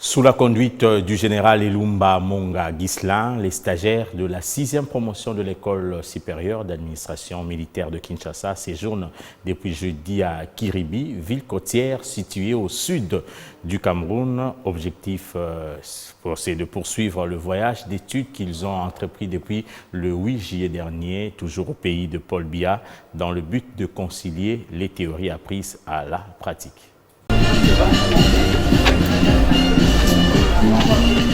Sous la conduite du général Ilumba Monga Ghislain, les stagiaires de la 6e promotion de l'école supérieure d'administration militaire de Kinshasa séjournent depuis jeudi à Kiribi, ville côtière située au sud du Cameroun. Objectif, c'est de poursuivre le voyage d'études qu'ils ont entrepris depuis le 8 juillet dernier, toujours au pays de Paul Biya, dans le but de concilier les théories apprises à la pratique.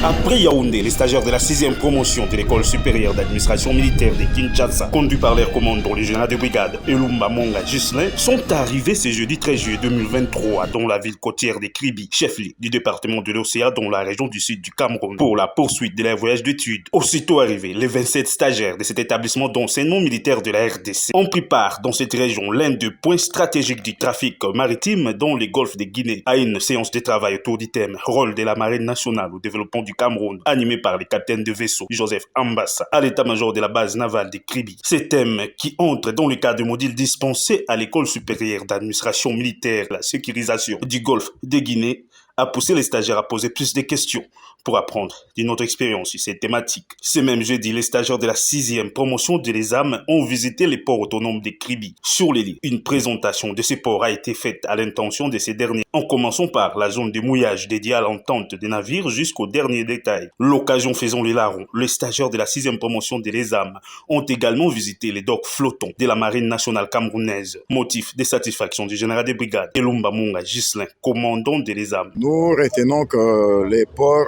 Après Yaoundé, les stagiaires de la 6e promotion de l'école supérieure d'administration militaire de Kinshasa, conduits par leur commandant, le général de brigade Ilumba Monga Ghislain, sont arrivés ce jeudi 13 juillet 2023 dans la ville côtière de Kribi, chef-lieu du département de l'Océan dans la région du sud du Cameroun, pour la poursuite de leur voyage d'études. Aussitôt arrivés, les 27 stagiaires de cet établissement d'enseignement militaire de la RDC ont pris part dans cette région, l'un des points stratégiques du trafic maritime dans le golfe de Guinée, à une séance de travail autour du thème « Rôle de la marine nationale au développement du Cameroun », animé par le capitaine de vaisseau Joseph Ambassa à l'état-major de la base navale de Kribi. Ces thèmes qui entrent dans le cadre de modules dispensés à l'école supérieure d'administration militaire, la sécurisation du golfe de Guinée, a poussé les stagiaires à poser plus de questions pour apprendre d'une autre expérience sur cette thématique. Ce même jeudi, les stagiaires de la 6e promotion de l'ESAM ont visité les ports autonomes de Kribi. Sur les lits, une présentation de ces ports a été faite à l'intention de ces derniers, en commençant par la zone de mouillage dédiée à l'entente des navires jusqu'au dernier détail. L'occasion faisant les larrons, les stagiaires de la 6e promotion de l'ESAM ont également visité les docks flottants de la marine nationale camerounaise. Motif de satisfaction du général de brigade Ilumba Monga Ghislain, commandant de l'ESAM. Nous retenons que les ports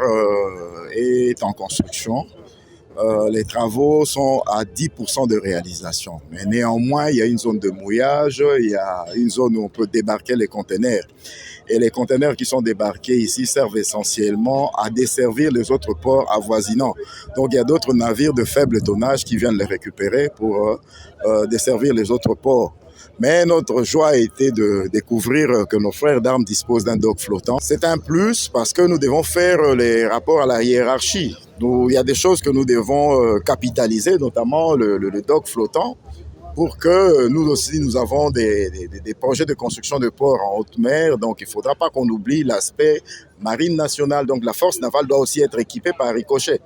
est en construction. Les travaux sont à 10% de réalisation. Mais néanmoins, il y a une zone de mouillage, il y a une zone où on peut débarquer les conteneurs. Et les conteneurs qui sont débarqués ici servent essentiellement à desservir les autres ports avoisinants. Donc il y a d'autres navires de faible tonnage qui viennent les récupérer pour desservir les autres ports. Mais notre joie a été de découvrir que nos frères d'armes disposent d'un dock flottant. C'est un plus parce que nous devons faire les rapports à la hiérarchie. Il y a des choses que nous devons capitaliser, notamment le dock flottant, pour que nous aussi, nous avons des projets de construction de ports en haute mer. Donc, il ne faudra pas qu'on oublie l'aspect marine nationale. Donc, la force navale doit aussi être équipée par ricochet.